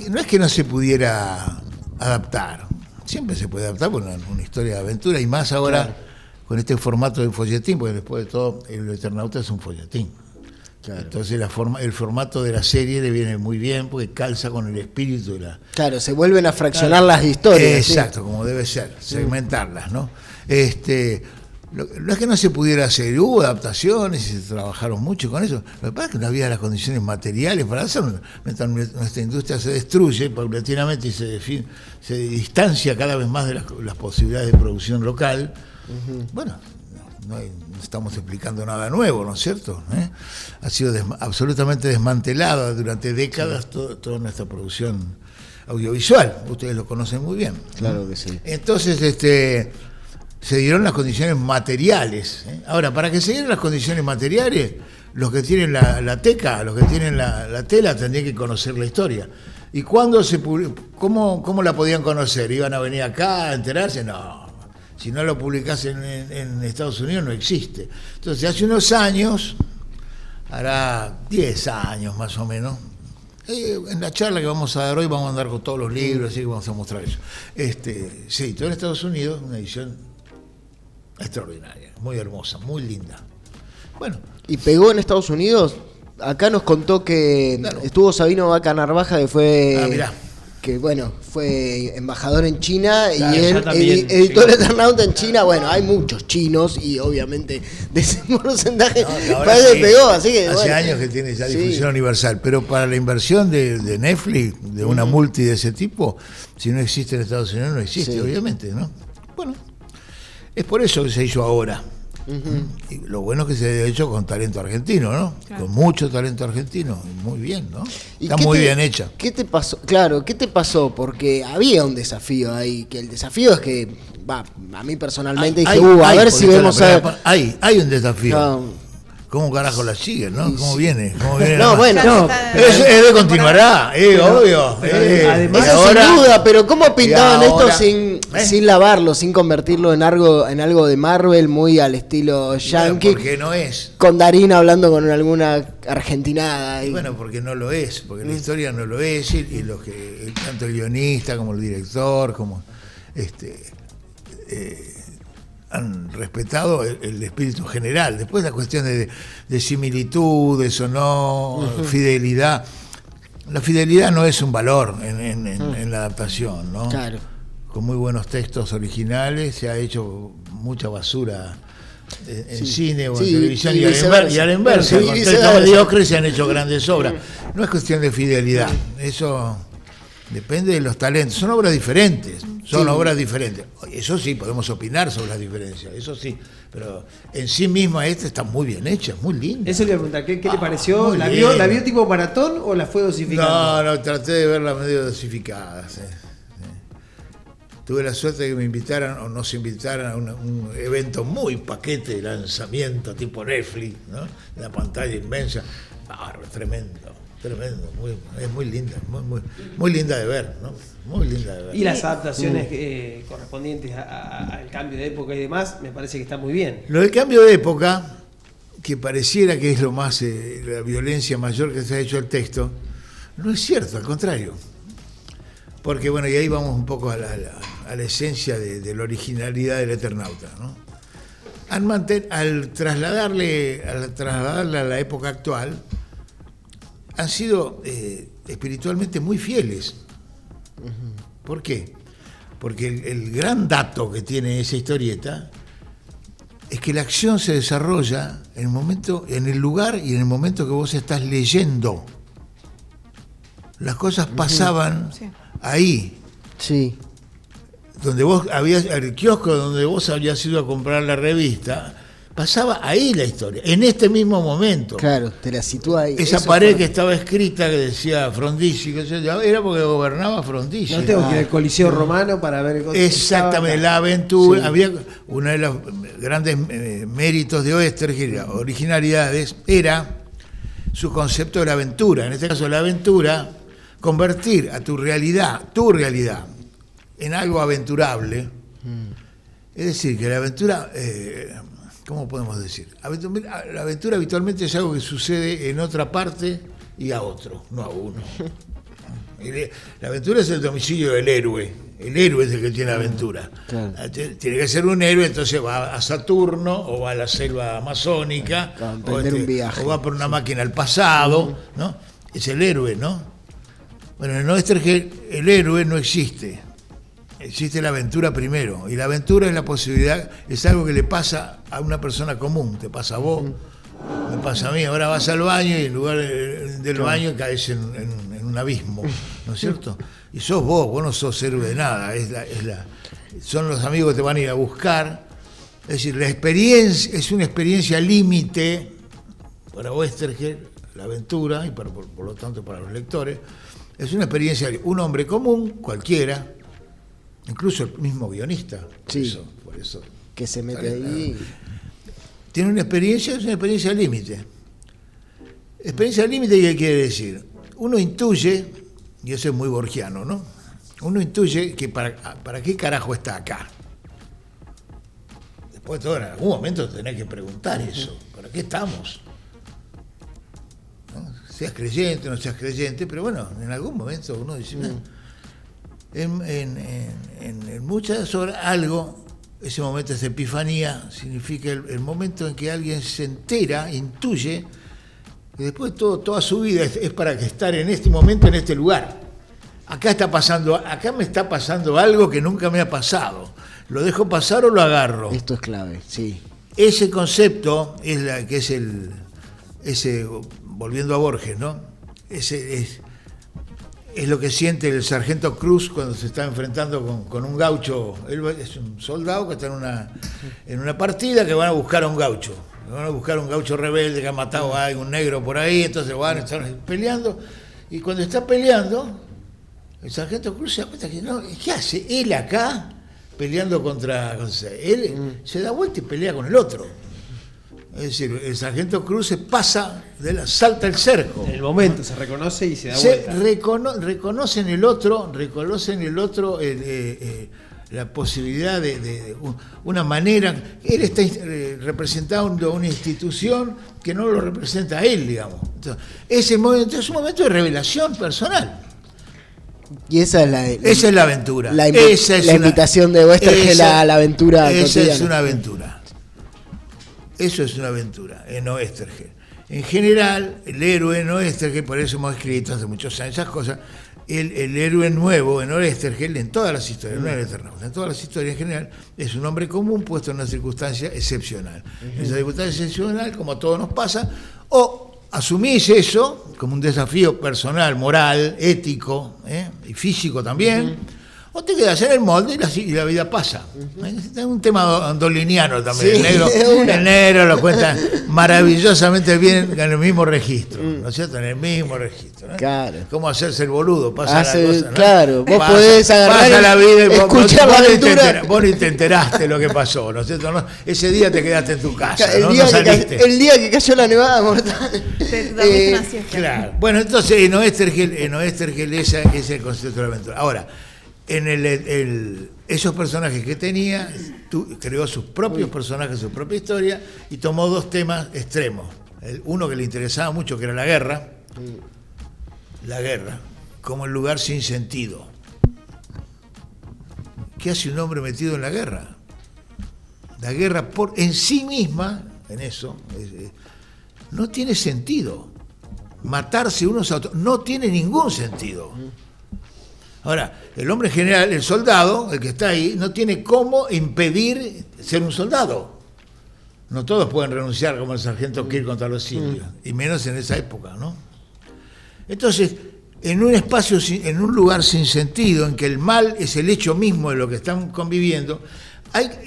No es que no se pudiera adaptar, siempre se puede adaptar por una historia de aventura, y más ahora. Claro. Con este formato de folletín, porque después de todo el Eternauta es un folletín. Claro. Entonces el formato de la serie le viene muy bien porque calza con el espíritu de la... Claro, se vuelven a fraccionar las historias. Exacto, como debe ser, segmentarlas, ¿no? No es que no se pudiera hacer, hubo adaptaciones y se trabajaron mucho con eso. Lo que pasa es que no había las condiciones materiales para hacerlo. Mientras nuestra industria se destruye paulatinamente y se distancia cada vez más de las posibilidades de producción local, Bueno, no estamos explicando nada nuevo, ¿no es cierto? Ha sido absolutamente desmantelada durante décadas toda nuestra producción audiovisual. Ustedes lo conocen muy bien. Claro que sí. Entonces, se dieron las condiciones materiales. Ahora, para que se dieran las condiciones materiales, los que tienen la teca, los que tienen la tela, tendrían que conocer la historia. ¿Y cuándo cómo la podían conocer? ¿Iban a venir acá a enterarse? No. Si no lo publicás en Estados Unidos, no existe. Entonces, hace unos años, hará 10 años más o menos, en la charla que vamos a dar hoy vamos a andar con todos los libros, así que vamos a mostrar eso. Se editó en Estados Unidos una edición extraordinaria, muy hermosa, muy linda. Bueno. ¿Y pegó en Estados Unidos? Acá nos contó que estuvo Sabino Vaca Narvaja, que fue... mirá. Que bueno, fue embajador en China, claro, y él El editor Eternauta en China. Bueno, hay muchos chinos y obviamente de ese porcentaje parece que pegó, así que hace años que tiene ya difusión universal, pero para la inversión de Netflix, de una multi de ese tipo, si no existe en Estados Unidos, no existe, obviamente, ¿no? Bueno, es por eso que se hizo ahora. Y lo bueno es que se ha hecho con talento argentino, ¿no? Claro. Con mucho talento argentino, muy bien, ¿no? Está muy bien hecha. ¿Qué te pasó? Claro, ¿qué te pasó? Porque había un desafío ahí, que el desafío es que, a mí personalmente dije, a ver si vemos hay un desafío. ¿Cómo carajo la siguen, no? ¿Cómo viene? No, bueno. Es de continuará, obvio. Además, ahora, sin duda, pero ¿cómo pintaban esto sin lavarlo, sin convertirlo en algo de Marvel, muy al estilo yankee? Porque no es. Con Darín hablando con alguna argentinada. Bueno, porque no lo es, porque la historia no lo es, y los que, tanto el guionista como el director, como han respetado el espíritu general. Después la cuestión de similitudes o no, fidelidad. La fidelidad no es un valor en la adaptación, ¿no? Claro. Con muy buenos textos originales se ha hecho mucha basura en cine o en televisión y a la inversa. Con textos mediocres se han hecho grandes obras. No es cuestión de fidelidad. Eso depende de los talentos. Son obras diferentes. Obras diferentes. Eso sí, podemos opinar sobre las diferencias. Eso sí. Pero en sí misma está muy bien hecha, muy linda. Eso le voy a preguntar, ¿qué te pareció? ¿La vio tipo maratón o la fue dosificando? No, traté de verla medio dosificada. Tuve la suerte de que me invitaran o nos invitaran a un evento muy paquete de lanzamiento tipo Netflix, ¿no? La pantalla inmensa. Tremendo. Es muy linda, muy linda de ver, ¿no? Muy linda de ver. Y las adaptaciones correspondientes al cambio de época y demás, me parece que está muy bien. Lo del cambio de época, que pareciera que es lo más, la violencia mayor que se ha hecho al texto, no es cierto, al contrario. Porque bueno, y ahí vamos un poco a la esencia de la originalidad del Eternauta, ¿no? Al trasladarle a la época actual, han sido espiritualmente muy fieles. ¿Por qué? Porque el gran dato que tiene esa historieta es que la acción se desarrolla en el lugar y en el momento que vos estás leyendo. Las cosas pasaban ahí. Sí. Donde vos el kiosco donde vos habías ido a comprar la revista, pasaba ahí la historia, en este mismo momento. Claro, te la sitúa ahí. Esa pared que estaba escrita que decía Frondizi, era porque gobernaba Frondizi. No tengo que ir al Coliseo Romano para ver cosas. Exactamente, la aventura. Sí. Había uno de los grandes méritos de Oestergel, originalidades, era su concepto de la aventura. En este caso, la aventura, convertir a tu realidad, en algo aventurable. Es decir, que la aventura... ¿cómo podemos decir? La aventura habitualmente es algo que sucede en otra parte y a otro, no a uno. La aventura es el domicilio del héroe. El héroe es el que tiene aventura. Claro. Tiene que ser un héroe, entonces va a Saturno o va a la selva amazónica o va por una máquina al pasado, ¿no? Es el héroe, ¿no? Bueno, en Oestergel el héroe no existe. Existe la aventura primero, y la aventura es la posibilidad, es algo que le pasa a una persona común, te pasa a vos, me pasa a mí. Ahora vas al baño y en lugar del baño caes en un abismo, ¿no es cierto? Y sos vos no sos héroe de nada, son los amigos que te van a ir a buscar Es decir, la experiencia es una experiencia límite para Oesterheld, la aventura, y por lo tanto para los lectores, es una experiencia, un hombre común, cualquiera, incluso el mismo guionista, Sí. por eso Que se mete ahí. tiene una experiencia, es una experiencia límite. Experiencia límite, ¿qué quiere decir? Uno intuye, y eso es muy borgiano, ¿no? Uno intuye que para qué carajo está acá. Después de todo, en algún momento tenés que preguntar eso. ¿Para qué estamos? ¿No? Seas creyente o no seas creyente, pero bueno, en algún momento uno dice, en muchas horas algo, ese momento de epifanía, significa el momento en que alguien se entera, intuye, que después toda su vida es para que estar en este momento, en este lugar. Acá me está pasando algo que nunca me ha pasado. ¿Lo dejo pasar o lo agarro? Esto es clave, sí. Ese concepto volviendo a Borges, ¿no? Es lo que siente el sargento Cruz cuando se está enfrentando con un gaucho. Él es un soldado que está en una partida que van a buscar a un gaucho. Van a buscar a un gaucho rebelde que ha matado a un negro por ahí, entonces van a estar peleando. Y cuando está peleando, el sargento Cruz se da cuenta que no, ¿qué hace él acá peleando contra él? Se da vuelta y pelea con el otro. Es decir, el sargento Cruz se pasa, salta el cerco. En el momento se reconoce y se da vuelta. Reconoce en el otro la posibilidad de una manera. Él está representando una institución que no lo representa a él, digamos. Entonces, ese momento es un momento de revelación personal. Y esa es la aventura. La invitación de Oesterheld a la aventura esa cotidiana. Es una aventura. Eso es una aventura en Oesterheld. En general, el héroe en Oesterheld, por eso hemos escrito hace muchos años esas cosas, el héroe nuevo en Oesterheld, en todas las historias, no en el Eternauta, en todas las historias en general, es un hombre común puesto en una circunstancia excepcional. Esa circunstancia excepcional, como a todos nos pasa, o asumís eso como un desafío personal, moral, ético y físico también, o te quedas en el molde y la vida pasa. Es un tema andoliniano también. Sí, el negro lo cuenta maravillosamente bien en el mismo registro, ¿no es cierto? En el mismo registro. Claro. Cómo hacerse el boludo, pasa la cosa, ¿no? Claro, vos podés agarrar pasa la vida y escuchar la aventura. Vos ni te enteraste lo que pasó, ¿no es cierto? ¿No? Ese día te quedaste en tu casa, El día que cayó la nevada mortal. Te dormiste una siesta. Claro. Bueno, entonces en Oesterheld ese es el concepto de la aventura. Ahora, esos personajes que tenía, creó sus propios personajes, su propia historia, y tomó dos temas extremos. Uno que le interesaba mucho, que era la guerra, como el lugar sin sentido. ¿Qué hace un hombre metido en la guerra? La guerra en sí misma, en eso, no tiene sentido. Matarse unos a otros no tiene ningún sentido. Ahora, el hombre en general, el soldado, el que está ahí, no tiene cómo impedir ser un soldado. No todos pueden renunciar como el sargento Kirk contra los indios, y menos en esa época, ¿no? Entonces, en un lugar sin sentido, en que el mal es el hecho mismo de lo que están conviviendo,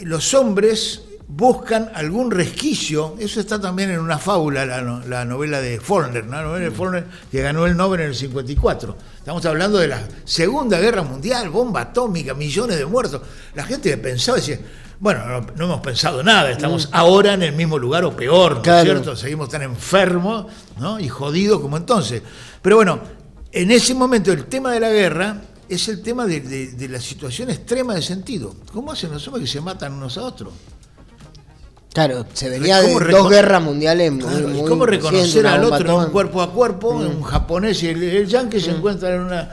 los hombres buscan algún resquicio. Eso está también en una fábula, la novela de Faulkner, ¿no? La novela de Faulkner, que ganó el Nobel en el 54. Estamos hablando de la Segunda Guerra Mundial, bomba atómica, millones de muertos. La gente pensaba y decía, bueno, no hemos pensado nada, estamos ahora en el mismo lugar o peor, ¿no es cierto? Seguimos tan enfermos, ¿no? Y jodidos como entonces. Pero bueno, en ese momento el tema de la guerra es el tema de la situación extrema de sentido. ¿Cómo hacen los hombres que se matan unos a otros? Claro, se venía de dos guerras mundiales muy ¿cómo reconocer al otro en un cuerpo a cuerpo? Un japonés y el yanqui se encuentran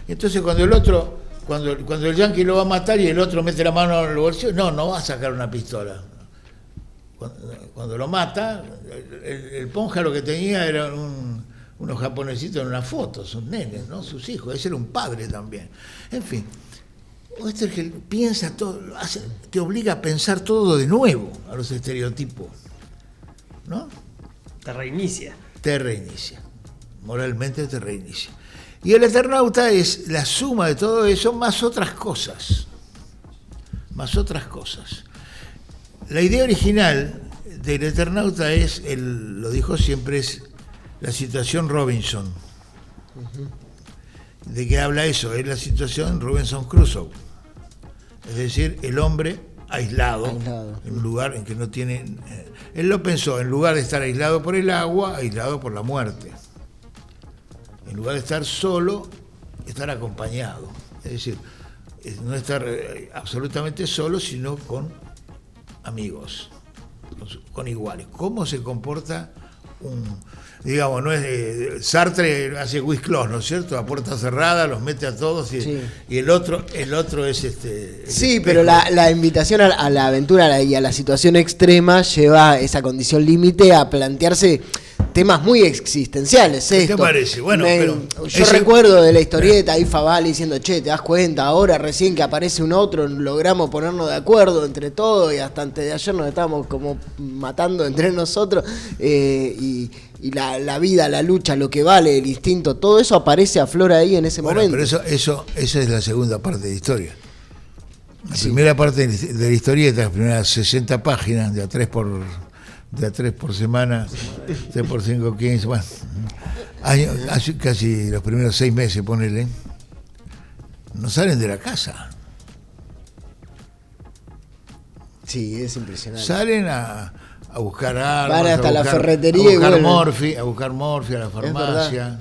entonces cuando el yanqui lo va a matar y el otro mete la mano en el bolsillo, no va a sacar una pistola. Cuando lo mata, el ponja lo que tenía era unos japonesitos en una foto, sus nenes, ¿no? Sus hijos, ese era un padre también. En fin. Oesterheld piensa todo, te obliga a pensar todo de nuevo, a los estereotipos, ¿no? Te reinicia. Moralmente te reinicia. Y el Eternauta es la suma de todo eso más otras cosas. La idea original del Eternauta es, él lo dijo siempre, es la situación Robinson. ¿De qué habla eso? Es la situación Robinson Crusoe. Es decir, el hombre aislado, en un lugar en que no tiene... él lo pensó, en lugar de estar aislado por el agua, aislado por la muerte. En lugar de estar solo, estar acompañado. Es decir, no estar absolutamente solo, sino con amigos, con iguales. ¿Cómo se comporta digamos, no es Sartre hace Wisclos, ¿no es cierto? A puerta cerrada, los mete a todos y el otro es sí, pero la invitación a la aventura y a la situación extrema lleva esa condición límite a plantearse temas muy existenciales. ¿Qué te parece? Bueno, yo recuerdo de la historieta ahí Favale diciendo, che, ¿te das cuenta? Ahora recién que aparece un otro logramos ponernos de acuerdo entre todos y hasta antes de ayer nos estábamos como matando entre nosotros y la vida, la lucha, lo que vale, el instinto, todo eso aparece a flor ahí en ese momento. Pero esa es la segunda parte de la historia. La primera parte de la historieta, las primeras 60 páginas, de a 3 por semana, 3 por 5, 15, bueno, casi los primeros 6 meses, ponele, no salen de la casa. Sí, es impresionante. Salen a buscar armas, van hasta la ferretería a buscar morfi a la farmacia.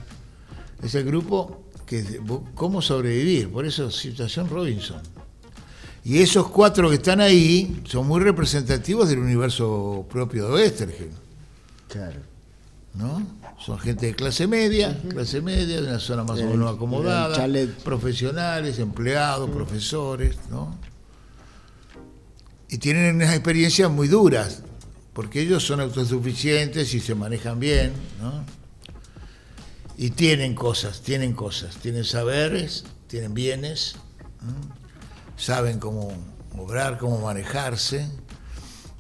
Es el grupo que cómo sobrevivir, por eso situación Robinson. Y esos 4 que están ahí son muy representativos del universo propio de Oestergel. Claro. ¿No? Son gente de clase media, de una zona más o menos acomodada, profesionales, empleados, profesores, ¿no? Y tienen unas experiencias muy duras, porque ellos son autosuficientes y se manejan bien, ¿no? Y tienen cosas, tienen saberes, tienen bienes, ¿no? Saben cómo obrar, cómo manejarse,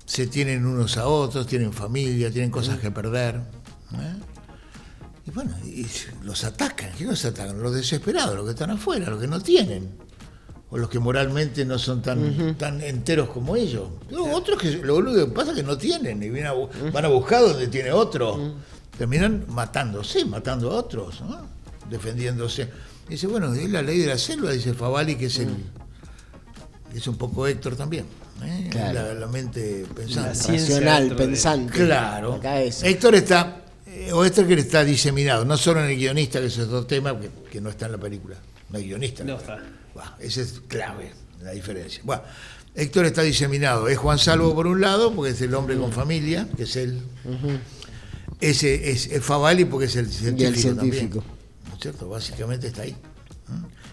se tienen unos a otros, tienen familia, tienen cosas que perder. Y bueno, y los atacan. ¿Quién los atacan? Los desesperados, los que están afuera, los que no tienen. O los que moralmente no son tan enteros como ellos. Otros que lo único que pasa es que no tienen y van a buscar donde tiene otro. Terminan matando a otros, ¿no? Defendiéndose. Y dice, bueno, es la ley de la selva, dice Favali, que es un poco Héctor también. Claro. La mente pensante. Racional, pensante. Claro. Acá es. Héctor está diseminado, no solo en el guionista, que es otro tema que no está en la película. No hay guionista. No está. Ese es clave, la diferencia. Bueno, Héctor está diseminado. Es Juan Salvo por un lado, porque es el hombre con familia, que es él. Ese es Favali, porque es el científico también. ¿No es cierto? Básicamente está ahí.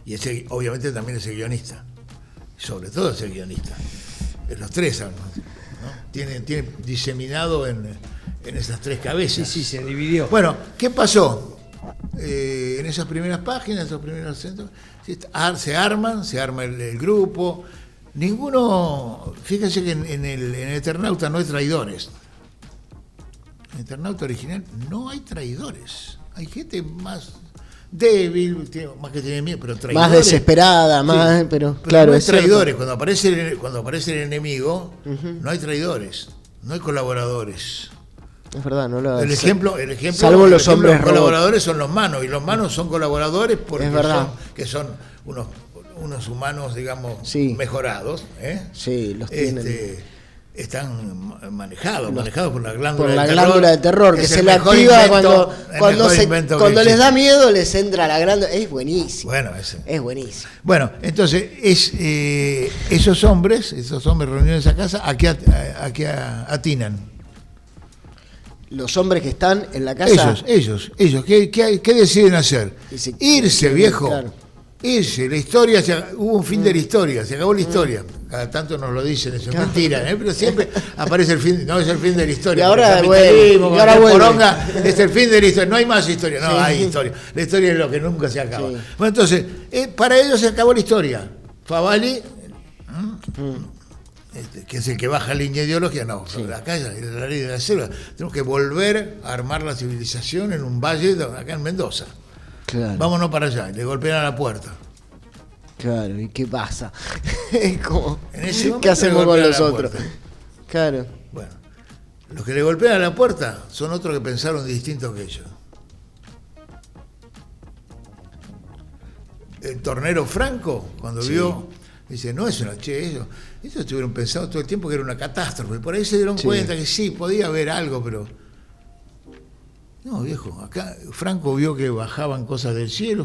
Y ese, obviamente, también es el guionista. Sobre todo es el guionista. Los 3, ¿no? Tiene diseminado en esas 3 cabezas. Sí, se dividió. Bueno, ¿qué pasó? En esas primeras páginas, esos primeros centros, se arma el grupo. Ninguno, fíjense que en el Eternauta no hay traidores. En el Eternauta original no hay traidores. Hay gente más débil, más que tiene miedo, pero traidores. Más desesperada, más, pero claro, no hay es traidores. Cuando aparece el enemigo, no hay traidores, no hay colaboradores. Es verdad, no lo el ejemplo salvo los hombres los colaboradores son los manos, y los manos son colaboradores porque son unos humanos, digamos, mejorados, Sí, los tienen. Están manejados por la glándula del terror. Glándula de terror, que se le activa cuando les da miedo, les entra la glándula. Es buenísimo. Bueno, es buenísimo. Bueno, entonces, esos hombres reunidos en esa casa, ¿a qué atinan? Los hombres que están en la casa. Ellos, ¿qué deciden hacer? Irse, viejo. Claro. Irse, la historia, hubo un fin de la historia, se acabó la historia. Cada tanto nos lo dicen, eso es mentira, pero siempre aparece el fin, no es el fin de la historia. Y ahora Poronga, es el fin de la historia, no hay más historia, no hay historia. La historia es lo que nunca se acaba. Sí. Bueno, entonces, para ellos se acabó la historia. Favali, que es el que baja línea ideológica, no, acá es la ley de la selva. Tenemos que volver a armar la civilización en un valle, acá en Mendoza. Claro. Vámonos para allá, le golpean a la puerta. Claro, ¿y qué pasa? En ese ¿Qué hacemos con los otros? Claro. Bueno, los que le golpean a la puerta son otros que pensaron distinto que ellos. El tornero Franco, cuando vio, dice, no es una ellos estuvieron pensando todo el tiempo que era una catástrofe. Por ahí se dieron cuenta que sí, podía haber algo, pero... No, viejo, acá Franco vio que bajaban cosas del cielo,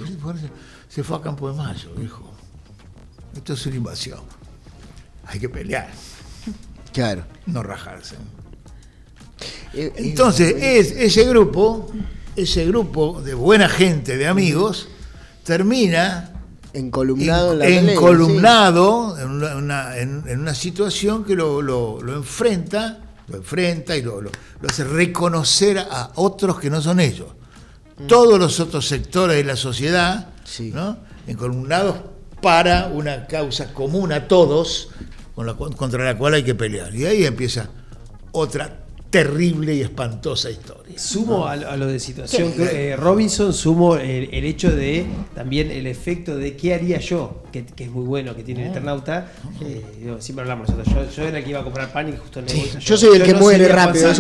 se fue a Campo de Mayo, viejo. Esto es una invasión. Hay que pelear. Claro. No rajarse. Entonces, ese grupo de buena gente, de amigos, termina encolumnado en una situación que lo enfrenta y lo hace reconocer a otros que no son ellos. Todos los otros sectores de la sociedad, ¿no? Encolumnados para una causa común a todos, contra la cual hay que pelear. Y ahí empieza otra terrible y espantosa historia. Sumo a lo de situación Robinson, sumo el hecho de también el efecto de qué haría yo, que es muy bueno, que tiene el Eternauta. Siempre hablamos nosotros. Yo era el que iba a comprar pan y justo en el yo soy el que muere rápido.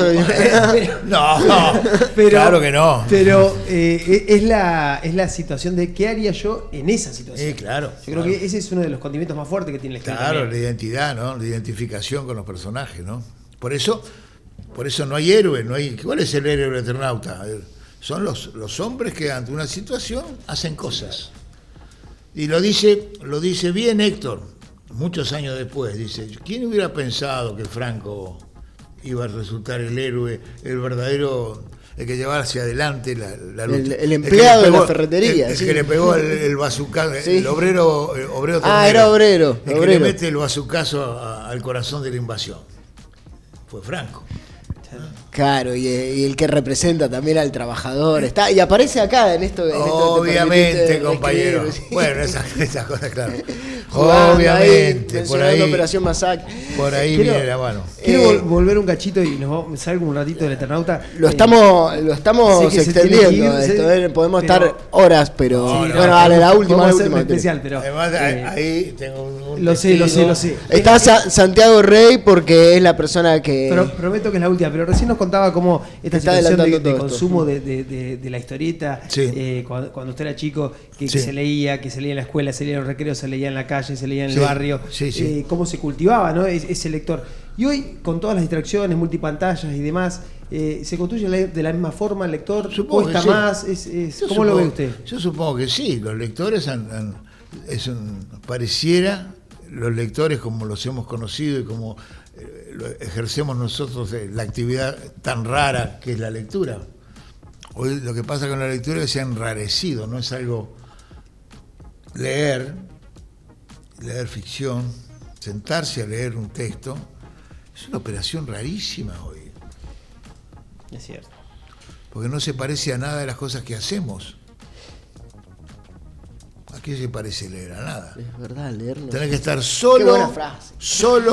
Pero, claro que no. Pero es la situación de qué haría yo en esa situación. Claro. Yo creo que ese es uno de los condimentos más fuertes que tiene la historia. Claro, la identidad, ¿no? La identificación con los personajes, ¿no? Por eso no hay héroe, ¿cuál es el héroe del Eternauta? Son los hombres que ante una situación hacen cosas. Y lo dice bien Héctor, muchos años después, dice, ¿quién hubiera pensado que Franco iba a resultar el héroe, el verdadero, el que llevaba hacia adelante la lucha? El empleado de la ferretería. El que le pegó el bazucazo, el obrero tornero, era obrero. Que le mete el bazucazo al corazón de la invasión. Fue Franco. Claro, y el que representa también al trabajador. Y aparece acá en esto. Obviamente, compañero. Bueno, esas cosas, claro. Obviamente, por ahí. Operación Masacre. Por ahí viene la mano. Quiero volver un cachito y nos salgo un ratito del Eternauta. Lo estamos extendiendo. Podemos estar horas, pero bueno, dale, la última. Especial, pero además, ahí tengo un lo sé. Está Santiago Rey porque es la persona que... Pero prometo que es la última, pero recién nos contaba cómo esta situación de consumo de la historieta, cuando usted era chico, que se leía en la escuela, se leía en los recreos, se leía en la calle, se leía en el barrio, cómo se cultivaba, ¿no? ese lector. Y hoy, con todas las distracciones, multipantallas y demás, ¿se construye de la misma forma el lector? Supongo ¿Cuesta más? ¿Cómo lo ve usted? Yo supongo que sí. Los lectores pareciera, los lectores como los hemos conocido y como lo ejercemos nosotros, la actividad tan rara que es la lectura. Hoy lo que pasa con la lectura es que se ha enrarecido, no es algo leer ficción, sentarse a leer un texto, es una operación rarísima hoy. Es cierto. Porque no se parece a nada de las cosas que hacemos. ¿A qué se parece leer? A nada. Es verdad, leer no. Tenés que estar solo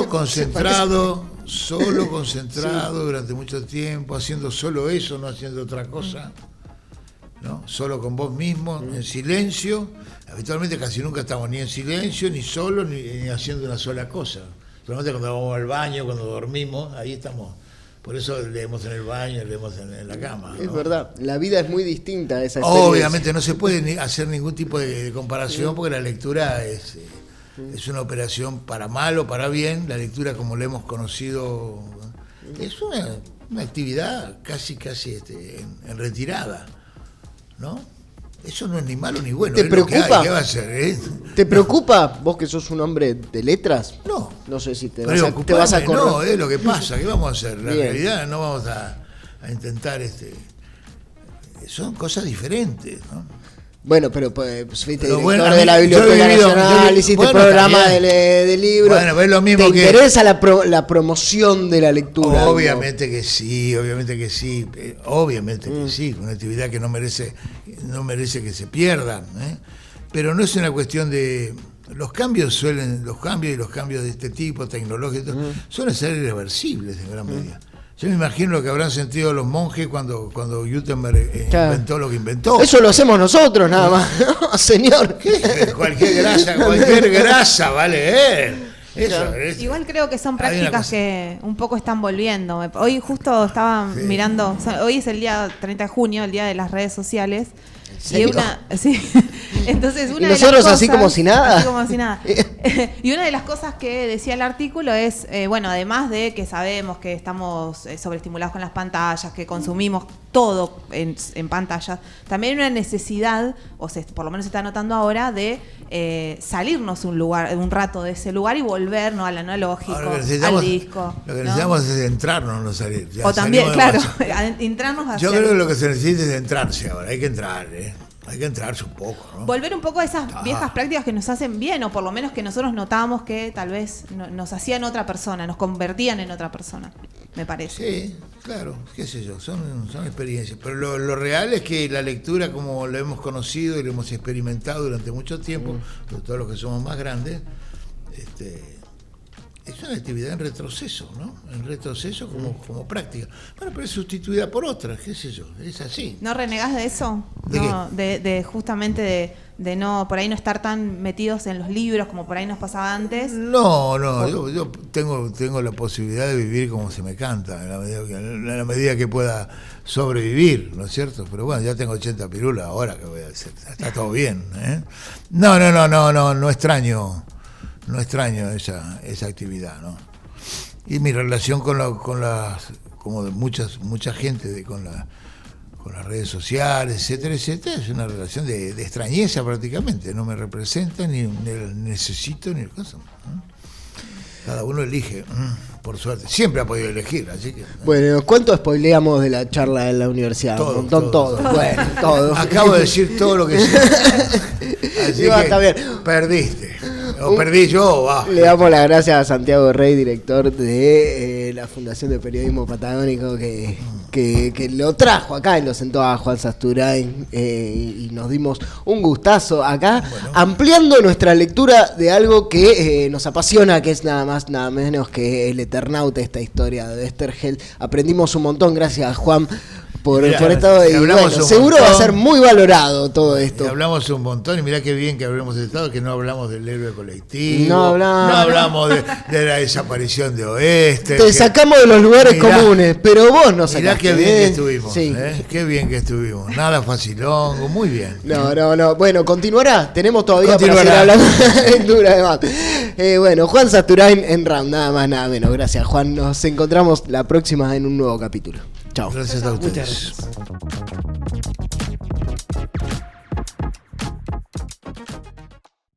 concentrado durante mucho tiempo, haciendo solo eso, no haciendo otra cosa, ¿no? Solo con vos mismo, en silencio. Habitualmente casi nunca estamos ni en silencio, ni solo, ni haciendo una sola cosa. Solamente cuando vamos al baño, cuando dormimos, ahí estamos. Por eso leemos en el baño, leemos en la cama, ¿no? Es verdad, la vida es muy distinta a esa experiencia. Obviamente no se puede hacer ningún tipo de comparación porque la lectura es una operación para mal o para bien. La lectura, como la hemos conocido, es una actividad casi en retirada, ¿no? Eso no es ni malo ni bueno. ¿Te preocupa? ¿Qué va a hacer? ¿Te preocupa vos que sos un hombre de letras? No. No sé si te vas a correr. No, es lo que pasa. ¿Qué vamos a hacer? La realidad no vamos a intentar... son cosas diferentes, ¿no? Bueno, pero fuiste director de la Biblioteca Nacional, hiciste programa de libros. Bueno, es lo mismo. ¿Te interesa la promoción de la lectura? Obviamente que sí. Una actividad que no merece que se pierdan, ¿eh? Pero no es una cuestión de... Los cambios de este tipo, tecnológicos, suelen ser irreversibles en gran medida. Yo me imagino lo que habrán sentido los monjes cuando Gutenberg inventó lo que inventó. Eso lo hacemos nosotros nada más, ¿no, señor? Cualquier grasa va a leer. Eso, Igual creo que son hay una prácticas cosa. que un poco están volviendo. Hoy justo estaba mirando, o sea, hoy es el día 30 de junio, el día de las redes sociales. serio? Sí. Entonces, una Y de las nosotros cosas, así como si nada. así como si nada. Y una de las cosas que decía el artículo es, bueno, además de que sabemos que estamos sobreestimulados con las pantallas, que consumimos todo en pantallas, también hay una necesidad, por lo menos se está notando ahora, de salirnos un rato de ese lugar y volver, ¿no?, al analógico, Ahora, al disco. Lo que ¿no? necesitamos es centrarnos, no salir. Ya O también, salimos claro, demasiado. entrarnos hacia Yo creo que lo que se necesita es centrarse ahora. Hay que entrar, Hay que entrarse un poco, ¿no? volver un poco a esas viejas prácticas que nos hacen bien, o por lo menos que nosotros notamos que tal vez nos hacían otra persona, nos convertían en otra persona, me parece. Sí, claro, qué sé yo, son experiencias. Pero lo real es que la lectura, como lo hemos conocido y lo hemos experimentado durante mucho tiempo, sobre todo los que somos más grandes, es una actividad en retroceso, ¿no? En retroceso como práctica. Bueno, pero es sustituida por otras, qué sé yo, es así. ¿No renegás de eso? ¿De no, de justamente de no, por ahí no estar tan metidos en los libros como por ahí nos pasaba antes. No, yo tengo la posibilidad de vivir como se me canta, en la medida que pueda sobrevivir, ¿no es cierto? Pero bueno, ya tengo 80 pirulas ahora, que voy a hacer? Está todo bien, ¿eh? No extraño esa actividad, ¿no? Y mi relación con las, como de mucha gente, con las redes sociales, etcétera, es una relación de extrañeza prácticamente. No me representa, ni necesito, ni cosa, ¿no? Cada uno elige, por suerte. Siempre ha podido elegir, así que... Bueno, ¿cuánto spoileamos de la charla en la universidad? Todo, Un montón, todo. Bueno, todo. Acabo de decir todo lo que sé. Así Sí, va, que está bien. perdiste. O perdí yo, va. Le damos las gracias a Santiago Rey, director de la Fundación de Periodismo Patagónico, que lo trajo acá y lo sentó a Juan Sasturain, y nos dimos un gustazo acá, ampliando nuestra lectura de algo que nos apasiona, que es nada menos que El Eternauta, esta historia de Westergeld. Aprendimos un montón, gracias a Juan por esto, y bueno, seguro va a ser muy valorado todo esto. Y hablamos un montón, y mirá qué bien que habremos estado, que no hablamos del héroe colectivo, No hablamos de la desaparición de Oeste. Te sacamos de los lugares Mirá, comunes, pero vos no sacaste. Mirá qué bien que estuvimos, Sí. qué bien que estuvimos. Nada facilongo, muy bien. No. Bueno, continuará. Tenemos todavía Continuará. para seguir hablando de lectura, además. Bueno, Juan Sasturain en RAM, nada más, nada menos. Gracias, Juan. Nos encontramos la próxima en un nuevo capítulo. Chao. Gracias a ustedes. Muchas gracias.